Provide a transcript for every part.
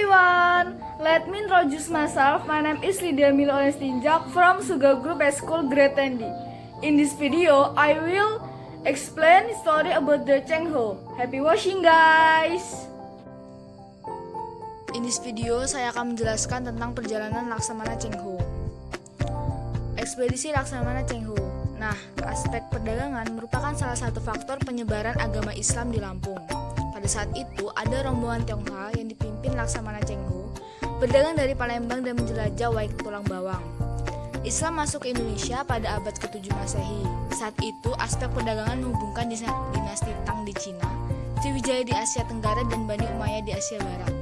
everyone, let me introduce myself. My name is Lydia Milo Onestinjak from Suga Group School Grade 10D. In this video, I will explain story about the Cheng Ho. Happy watching guys! In this video, saya akan menjelaskan tentang perjalanan Laksamana Cheng Ho. Ekspedisi Laksamana Cheng Ho. Nah, aspek perdagangan merupakan salah satu faktor penyebaran agama Islam di Lampung. Pada saat itu, ada rombongan Tionghoa yang dipimpin Laksamana Cheng Ho berdagang dari Palembang dan menjelajah Waig Tulang Bawang. Islam masuk ke Indonesia pada abad ke-7 Masehi. Saat itu, aspek perdagangan menghubungkan dinasti Tang di Cina, Sriwijaya di Asia Tenggara, dan Bani Umayyah di Asia Barat.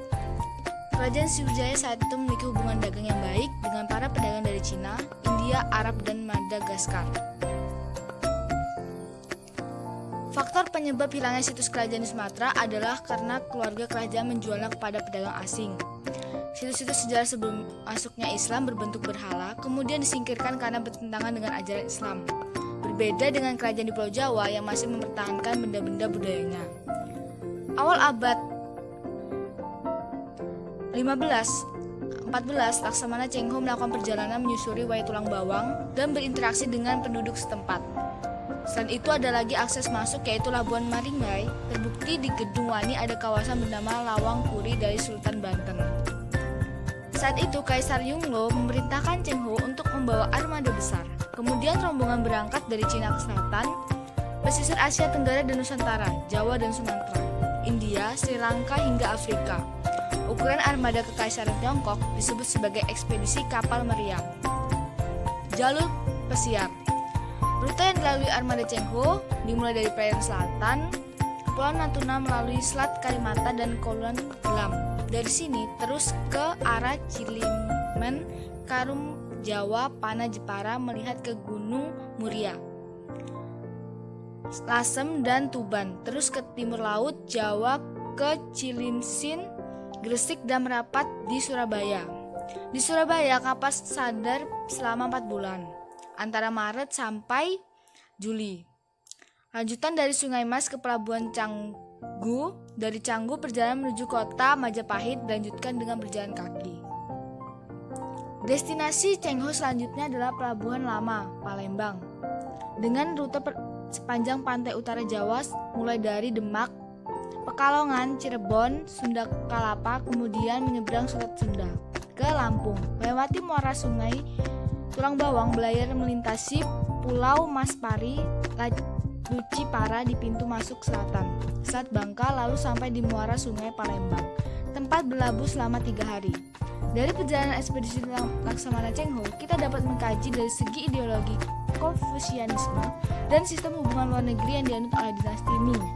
Kerajaan Sriwijaya saat itu memiliki hubungan dagang yang baik dengan para pedagang dari Cina, India, Arab, dan Madagaskar. Faktor penyebab hilangnya situs kerajaan di Sumatera adalah karena keluarga kerajaan menjualnya kepada pedagang asing. Situs-situs sejarah sebelum masuknya Islam berbentuk berhala, kemudian disingkirkan karena bertentangan dengan ajaran Islam. Berbeda dengan kerajaan di Pulau Jawa yang masih mempertahankan benda-benda budayanya. Awal abad 14, Laksamana Cheng Ho melakukan perjalanan menyusuri Waig Tulang Bawang dan berinteraksi dengan penduduk setempat. Selain itu ada lagi akses masuk yaitu Labuan Maringgai. Terbukti di Gedung Wani ada kawasan bernama Lawang Puri dari Sultan Banten. Saat itu Kaisar Yongle memerintahkan Cheng Ho untuk membawa armada besar. Kemudian rombongan berangkat dari Cina ke selatan, pesisir Asia Tenggara dan Nusantara, Jawa dan Sumatera, India, Sri Lanka hingga Afrika. Ukuran armada Kekaisaran Tiongkok disebut sebagai ekspedisi kapal meriam. Jalur pesiar. Rute yang dilalui armada Cheng Ho dimulai dari perairan selatan, Kepulauan Natuna melalui Selat Kalimata dan Kepulauan Gelam. Dari sini terus ke arah Cilimen, Karum, Jawa, Pana, Jepara melihat ke Gunung Muria, Lasem dan Tuban. Terus ke timur laut Jawa ke Cilimsin, Gresik dan merapat di Surabaya. Di Surabaya kapal sandar selama 4 bulan. Antara Maret sampai Juli. Lanjutan dari Sungai Mas ke Pelabuhan Canggu. Dari Canggu perjalanan menuju kota Majapahit dilanjutkan dengan berjalan kaki. Destinasi Cheng Ho selanjutnya adalah Pelabuhan Lama, Palembang. Dengan rute sepanjang pantai utara Jawa mulai dari Demak, Pekalongan, Cirebon, Sunda Kelapa, kemudian menyeberang Selat Sunda ke Lampung. Melewati muara Sungai Tulang Bawang, belayar melintasi Pulau Maspari, Lucipara di pintu masuk selatan, Selat Bangka, lalu sampai di muara Sungai Palembang, tempat berlabuh selama 3 hari. Dari perjalanan ekspedisi Laksamana Cheng Ho, kita dapat mengkaji dari segi ideologi Konfusianisme dan sistem hubungan luar negeri yang dianut oleh dinasti Ming.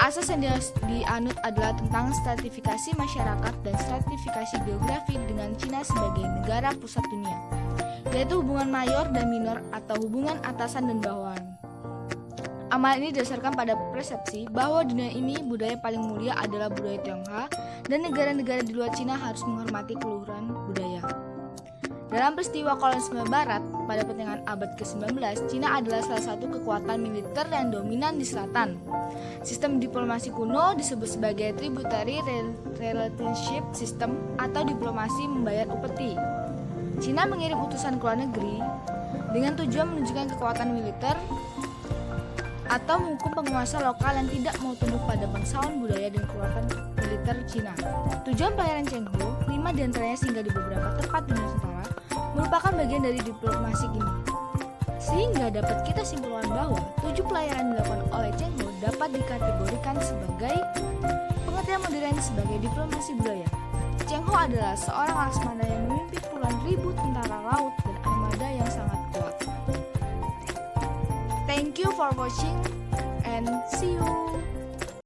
Asas yang dianut adalah tentang stratifikasi masyarakat dan stratifikasi geografi dengan Cina sebagai negara pusat dunia, yaitu hubungan mayor dan minor atau hubungan atasan dan bawahan. Amal ini didasarkan pada persepsi bahwa dunia ini budaya paling mulia adalah budaya Tionghoa dan negara-negara di luar Cina harus menghormati keluhuran budaya. Dalam peristiwa kolonialisme Barat pada pertengahan abad ke-19, Cina adalah salah satu kekuatan militer yang dominan di selatan. Sistem diplomasi kuno disebut sebagai tributary relationship system atau diplomasi membayar upeti. Cina mengirim utusan ke luar negeri dengan tujuan menunjukkan kekuatan militer atau menghukum penguasa lokal yang tidak mau tunduk pada bangsawan budaya dan kekuatan militer Cina. Tujuan pelayaran Cheng Ho, 5 diantaranya singgah di beberapa tempat di Nusantara, merupakan bagian dari diplomasi ini. Sehingga dapat kita simpulkan bahwa 7 pelayaran dilakukan oleh Cheng Ho dapat dikategorikan sebagai pengertian modern sebagai diplomasi budaya. Cheng Ho adalah seorang laksamana yang memimpin puluhan ribu tentara laut dan armada yang sangat kuat. Thank you for watching and see you.